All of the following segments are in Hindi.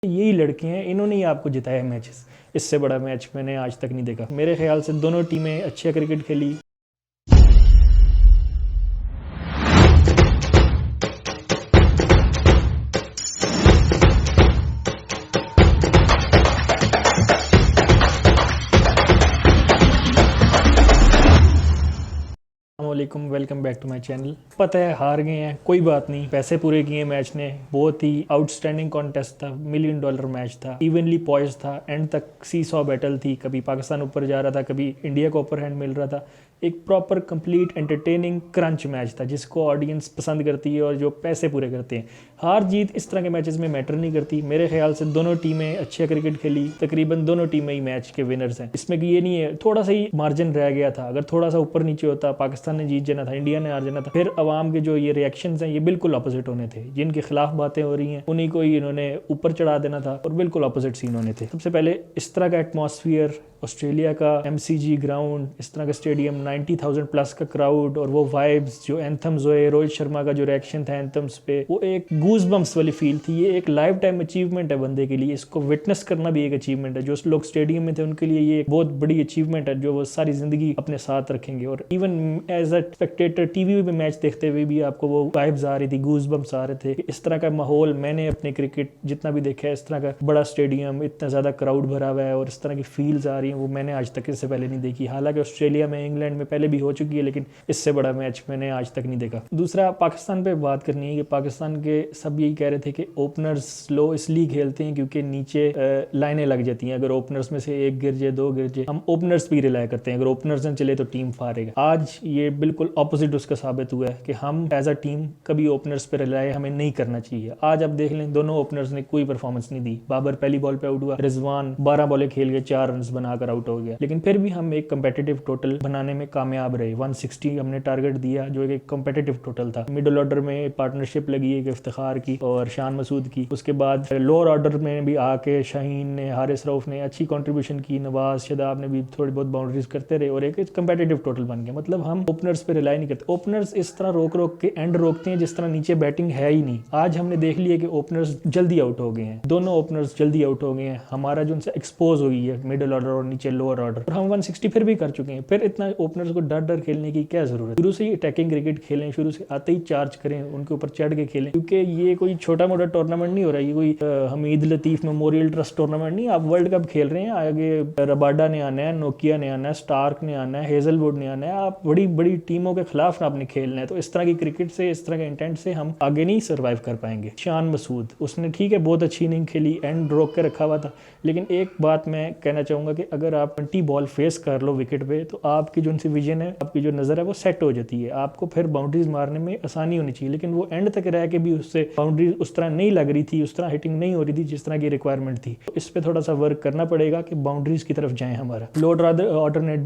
यही लड़के हैं, इन्होंने ही आपको जिताया मैचेस। इससे बड़ा मैच मैंने आज तक नहीं देखा। मेरे ख्याल से दोनों टीमें अच्छा क्रिकेट खेली। वालेकुम, welcome back to my channel. पता है हार गए हैं, कोई बात नहीं, पैसे पूरे किए मैच ने। बहुत ही आउटस्टैंडिंग कॉन्टेस्ट था, $1 मिलियन मैच था, इवनली पॉइज था, एंड तक सी सॉ बैटल थी। कभी पाकिस्तान ऊपर जा रहा था, कभी इंडिया को अपर हैंड मिल रहा था। एक proper complete entertaining crunch match था जिसको ऑडियंस पसंद करती है और जो पैसे पूरे करते हैं। हार जीत इस तरह के मैचेस में मैटर नहीं करती। मेरे ख्याल से दोनों टीमें अच्छे क्रिकेट खेली, तकरीबन दोनों टीमें ही मैच के विनर्स हैं। इसमें कि ये नहीं है थोड़ा सा ही मार्जिन रह गया था, अगर थोड़ा सा ऊपर नीचे होता, पाकिस्तान ने जीत जाना था, इंडिया ने हार जाना था, फिर अवाम के जो ये रिएक्शंस हैं ये बिल्कुल अपोजिट होने थे। जिनके खिलाफ बातें हो रही हैं उन्हीं को ही इन्होंने ऊपर चढ़ा देना था और बिल्कुल अपोजिट सीन होने थे। सबसे पहले इस तरह का एटमॉस्फेयर, ऑस्ट्रेलिया का MCG ग्राउंड, इस तरह का स्टेडियम, 90,000 प्लस का क्राउड और वो वाइब्स, जो एंथम्स हुए, रोहित शर्मा का जो रिएक्शन था एंथम्स पे, वो एक गूज बम्स वाली फील थी। ये एक लाइफ टाइम अचीवमेंट है बंदे के लिए। इसको विटनेस करना भी एक अचीवमेंट है। जो लोग स्टेडियम में थे उनके लिए ये एक बहुत बड़ी अचीवमेंट है जो वो सारी जिंदगी अपने साथ रखेंगे। और even as a spectator TV पे मैच देखते हुए भी आपको वो वाइब्स आ रही थी, गूज बम्स आ रहे थे। इस तरह का माहौल मैंने अपने क्रिकेट जितना भी देखा है, इस तरह का बड़ा स्टेडियम, इतना ज्यादा क्राउड भरा हुआ है और इस तरह की फील्स आ रही है, वो मैंने आज तक इससे पहले नहीं देखी। हालांकि ऑस्ट्रेलिया में, इंग्लैंड में पहले भी हो चुकी है, लेकिन इससे बड़ा मैच मैंने आज तक नहीं देखा। दूसरा, पाकिस्तान पे बात करनी है कि पाकिस्तान के सब यही कह रहे थे कि ओपनर्स स्लो इसलिए खेलते हैं क्योंकि नीचे लाइनें लग जाती हैं। अगर ओपनर्स में से एक गिर जाए, दो गिर जाए, हम ओपनर्स पे रिलाय करते हैं। अगर ओपनर्स न चले तो टीम हारेगा। आज ये बिल्कुल ऑपोजिट उसका साबित हुआ है कि हम एज अ टीम कभी ओपनर्स पे रिलाय हमें नहीं करना चाहिए। आज आप देख लें, दोनों ओपनर्स ने कोई परफॉर्मेंस नहीं दी। बाबर पहली बॉल पे आउट हुआ, रिजवान 12 बॉलें खेल के 4 रन बनाकर आउट हो गया, लेकिन फिर भी हम एक कंपेटिटिव टोटल बनाने में कामयाब रहे। 160 हमने टारगेट दिया जो एक कंपेटिटिव टोटल था। मिडिल ऑर्डर में पार्टनरशिप लगी है इफ्तिखार की और शान मसूद की। उसके बाद लोअर ऑर्डर में भी आके शाहीन ने, हारिस रऊफ ने अच्छी कंट्रीब्यूशन की, नवाज शदाब ने भी थोड़ी बहुत बाउंड्रीज करते रहे और एक कंपेटिटिव टोटल बन गया। मतलब हम ओपनर्स पे रिलाई नहीं करते। ओपनर्स इस तरह रोक रोक के एंड रोकते हैं जिस तरह नीचे बैटिंग है ही नहीं। आज हमने देख लिया कि ओपनर्स जल्दी आउट हो गए हैं, दोनों ओपनर्स जल्दी आउट हो गए हैं। हमारा जो उनसे एक्सपोज हो गई है मिडिल ऑर्डर और नीचे लोअर ऑर्डर, और हम 160 फिर भी कर चुके हैं। फिर इतना ओपनर्स को डर डर खेलने की क्या जरूरत? शुरू से ही अटैकिंग क्रिकेट खेलें, शुरू से आते ही चार्ज करें, उनके ऊपर चढ़ के खेलें, क्योंकि ये कोई छोटा मोटा टूर्नामेंट नहीं हो रहा है। ये कोई Hamid Latif memorial trust tournament नहीं। आप वर्ल्ड कप खेल रहे हैं। आगे रबाडा ने आना है, नोकिया ने आना है, स्टार्क ने आना है, हेजलवुड ने आना है। आप बड़ी बड़ी टीमों के खिलाफ आपने खेलना है। तो इस तरह की क्रिकेट से, इस तरह के इंटेंट से हम आगे नहीं सर्वाइव कर पाएंगे। शान मसूद, उसने ठीक है बहुत अच्छी इनिंग खेली, एंड रोक के रखा हुआ था, लेकिन एक बात मैं कहना चाहूंगा कि अगर आप 20 बॉल फेस कर लो विकेट पे तो आपकी जो उनसे विजन है, आपकी जो नजर है वो सेट हो जाती है। आपको फिर बाउंड्रीज मारने में आसानी होनी चाहिए, लेकिन वो एंड तक रह के भी उससे बाउंड्रीज उस तरह नहीं लग रही थी, उस तरह हिटिंग नहीं हो रही थी जिस तरह की रिक्वायरमेंट थी। तो इस पे थोड़ा सा वर्क करना पड़ेगा कि बाउंड्रीज की तरफ जाए हमारा। लोअर ऑर्डर ने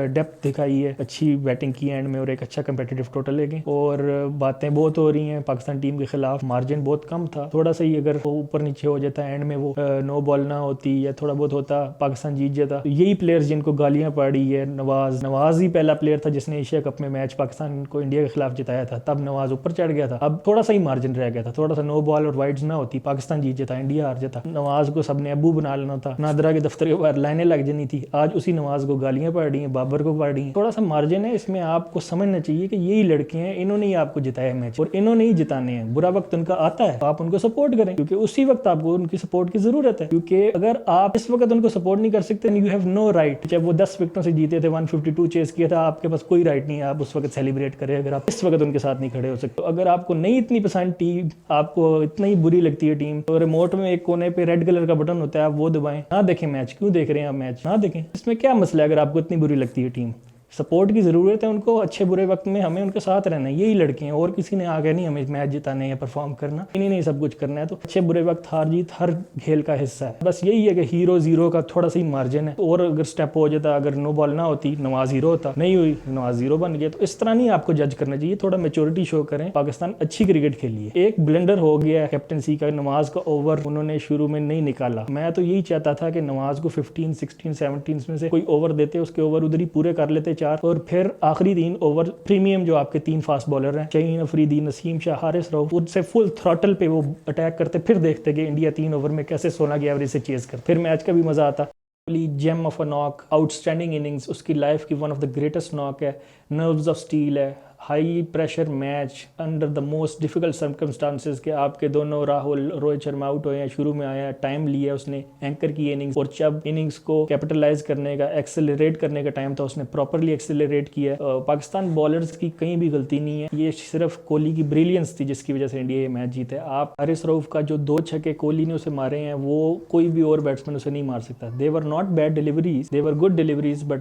डेप्थ दिखाई है, अच्छी बैटिंग की एंड में और एक अच्छा कंपेटिटिव टोटल लेके, और बातें बहुत हो रही हैं पाकिस्तान टीम के खिलाफ। मार्जिन बहुत कम था, थोड़ा सा ही अगर ऊपर नीचे हो जाता एंड में, वो नो बॉल ना होती या थोड़ा बहुत होता, पाकिस्तान जीत जाता। तो यही प्लेयर्स जिनको गालियां पड़ी है, नवाज ही पहला प्लेयर था जिसने एशिया कप में मैच पाकिस्तान को इंडिया के खिलाफ जिताया था, तब नवाज ऊपर चढ़ गया था। अब थोड़ा सा ही मार्जिन रह गया था, थोड़ा सा नो बॉल और वाइड्स ना होती, पाकिस्तान जीत जाता, इंडिया हार जाता। नवाज को सबने अबू बना लेना था, नादरा के दफ्तर के बाहर लाइनें लग जानी थी। आज उसी नवाज को गालियां पड़ रही हैं, बाबर को पड़ रही हैं। थोड़ा सा मार्जिन है इसमें। आपको समझना चाहिए कि यही लड़के हैं, इन्होंने ही आपको जिताया मैच और इन्होंने ही जिताने हैं। बुरा वक्त उनका आता है तो आप उनको सपोर्ट करें, क्योंकि उसी वक्त आपको उनकी सपोर्ट की जरूरत है। क्योंकि अगर आप इस वक्त उनको सपोर्ट नहीं कर सकते, यू हैव नो राइट। चाहे वो 10 विकेटों से जीते थे, 152 चेस किया था, आपके पास कोई राइट नहीं है आप उस वक्त सेलिब्रेट करें अगर आप इस वक्त उनके साथ नहीं खड़े हो सकते। तो अगर आपको नहीं इतनी पसंद टीम, आपको इतना ही बुरी लगती है टीम, तो रिमोट में एक कोने पे रेड कलर का बटन होता है, आप वो दबाएं। ना देखें मैच, क्यों देख रहे हैं आप मैच? ना देखें, इसमें क्या मसला है? अगर आपको इतनी बुरी लगती है टीम, सपोर्ट की जरूरत है उनको। अच्छे बुरे वक्त में हमें उनके साथ रहना है। यही लड़के हैं, और किसी ने आगे नहीं हमें मैच जिताने या परफॉर्म करना, इन्हीं नहीं सब कुछ करना है। तो अच्छे बुरे वक्त, हार जीत हर खेल का हिस्सा है। बस यही है कि हीरो जीरो का थोड़ा सा ही मार्जिन है। और अगर स्टेप हो जाता, अगर नो बॉल ना होती, नवाज हीरो होता, नहीं हुई, नवाज जीरो बन गया। तो इस तरह नहीं आपको जज करना चाहिए, थोड़ा मेच्योरिटी शो करें। पाकिस्तान अच्छी क्रिकेट खेली है। एक ब्लेंडर हो गया कैप्टनसी का, नवाज का ओवर उन्होंने शुरू में नहीं निकाला। मैं तो यही चाहता था कि नवाज को 15, 16, 17 में से कोई ओवर देते, उसके ओवर उधर ही पूरे कर लेते, 4 और फिर आखिरी 3 ओवर प्रीमियम जो आपके 3 फास्ट बॉलर हैं, शाहीन अफरीदी, नसीम शाह, हारिस रऊफ, उनसे फुल थ्रॉटल पे वो अटैक करते, फिर देखते कि इंडिया 3 ओवर में कैसे 16 की एवरेज से चेज करते, फिर मैच का भी मजा आता। Gem of a knock, outstanding innings, उसकी लाइफ की one of the greatest knock है, नर्व्स ऑफ स्टील है, high pressure match under the most difficult circumstances के आपके दोनों राहुल, रोहित शर्मा आउट हुए हैं, शुरू में आया, टाइम लिया उसने, एंकर की इनिंग्स, और जब इनिंग्स को कैपिटलाइज करने का, एक्सेलरेट करने का टाइम था, उसने प्रॉपरली एक्सेलरेट किया। पाकिस्तान बॉलर्स की कहीं भी गलती नहीं है, ये सिर्फ कोहली की ब्रिलियंस थी जिसकी वजह से इंडिया ये मैच जीते। आप हारिस रऊफ का जो 2 छक्के कोहली ने उसे मारे हैं, वो कोई भी और बैट्समैन उसे नहीं मार सकता। They were not bad deliveries, they were good deliveries, but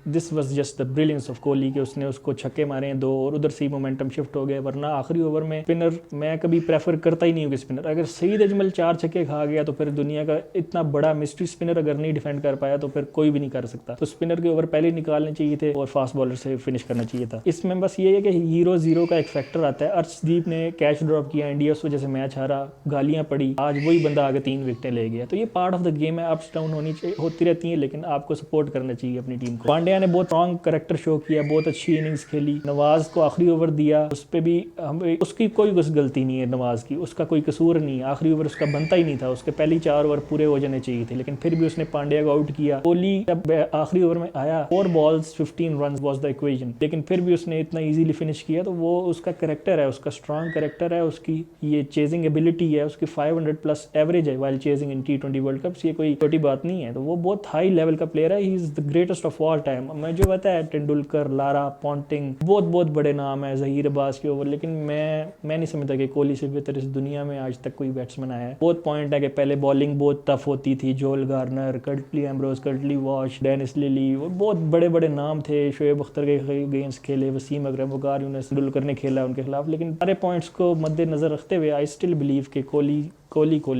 this was just the brilliance of Kohli कि उसने उसको छक्के मारे हैं 2 और उधर से ही मोमेंटम शिफ्ट हो गया। वरना आखिरी ओवर में स्पिनर मैं कभी प्रेफर करता ही नहीं हूँ कि स्पिनर, अगर सईद अजमल 4 छक्के खा गया तो फिर दुनिया का इतना बड़ा मिस्ट्री स्पिनर अगर नहीं डिफेंड कर पाया तो फिर कोई भी नहीं कर सकता। तो स्पिनर के ओवर पहले निकालने चाहिए थे और फास्ट बॉलर से फिनिश करना चाहिए था। इसमें बस ये है कि हीरो जीरो का एक फैक्टर आता है। अर्शदीप ने कैच ड्रॉप किया, इंडिया उस वजह से मैच हारा, गालियां पड़ी, आज वही बंदा आगे 3 विकेटें ले गया। तो ये पार्ट ऑफ द गेम है, अप्स डाउन होती रहती है, लेकिन आपको सपोर्ट करना चाहिए अपनी टीम को। पांड्या ने बहुत स्ट्रॉन्ग कैरेक्टर शो किया, बहुत अच्छी इनिंग्स खेली। नवाज को आखिरी ओवर दिया, उस पे भी उसकी कोई गलती नहीं है, नवाज की उसका कोई कसूर नहीं है, आखिरी ओवर उसका बनता ही नहीं था, उसके पहली 4 ओवर पूरे हो जाने चाहिए थे, लेकिन फिर भी उसने पांड्या को आउट किया। कोहली जब आखिरी ओवर में आया 4 balls 15 run was the equation, लेकिन फिर भी उसने इतना इजीली फिनिश किया। तो वो उसका कैरेक्टर है, उसका स्ट्रॉन्ग कैरेक्टर है, उसकी ये चेजिंग एबिलिटी है, उसकी 500 प्लस एवरेज है वाइल चेजिंग इन T20 वर्ल्ड कप, ये कोई छोटी बात नहीं है। तो वो बहुत हाई लेवल का प्लेयर है, he is the greatest of all time. मैं जो बताया तेंदुलकर, लारा, पॉन्टिंग, बहुत बड़े नाम है, जहीर अब्बास के ओवर, लेकिन मैं नहीं समझता कि कोहली से बेहतर इस दुनिया में आज तक कोई बैट्समैन आया है। बहुत पॉइंट है कि पहले बॉलिंग बहुत टफ होती थी, जोल Garner, Curtly Ambrose, Curtly wash, Dennis Lillee, वो बहुत बड़े नाम थे। शोएब अख्तर के अगेंस्ट खेले, वसीम अकरम, वकार यूनुस, तेंदुलकर ने खेला उनके खिलाफ, लेकिन सारे पॉइंट्स को मद्देनजर रखते हुए आई स्टिल बिलीव कि कोहली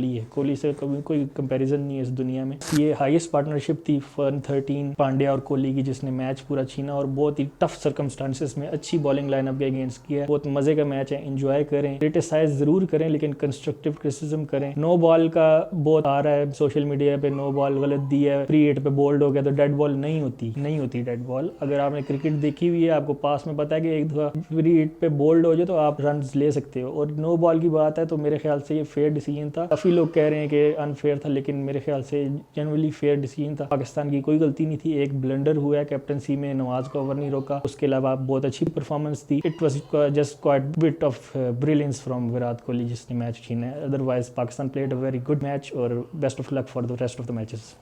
है, कोहली से कभी कोई कंपैरिजन नहीं है इस दुनिया में। ये हाईएस्ट पार्टनरशिप थी फन 13 पांड्या और कोहली की, जिसने मैच पूरा छीना और बहुत ही टफ सर्कमस्टांसेस में अच्छी बॉलिंग लाइनअप के अगेंस्ट किया। बहुत मजे का मैच है, एंजॉय करें, क्रिटिसाइज जरूर करें, लेकिन कंस्ट्रक्टिव क्रिटिसिज्म करें। नो बॉल का बहुत आ रहा है सोशल मीडिया पे, नो बॉल गलत दी है, फ्री हिट पे बोल्ड हो गया, तो डेड बॉल नहीं होती डेड बॉल। अगर आपने क्रिकेट देखी हुई है, आपको पास में पता है कि एक दफा फ्री हिट पे बोल्ड हो जाए तो आप रन ले सकते हो। और नो बॉल की बात है तो मेरे ख्याल से ये फेयर डिसीजन था। काफी लोग कह रहे हैं कि अनफेयर था, लेकिन मेरे ख्याल से जनरली फेयर डिसीजन था। पाकिस्तान की कोई गलती नहीं थी, एक ब्लंडर हुआ है कैप्टनसी में, नवाज को ओवर नहीं रोका, उसके अलावा बहुत अच्छी परफॉर्मेंस थी। It was just quite bit of brilliance from Virat Kohli जिसने मैच छीना है। Otherwise Pakistan played a very good match और best of luck for the rest of the matches.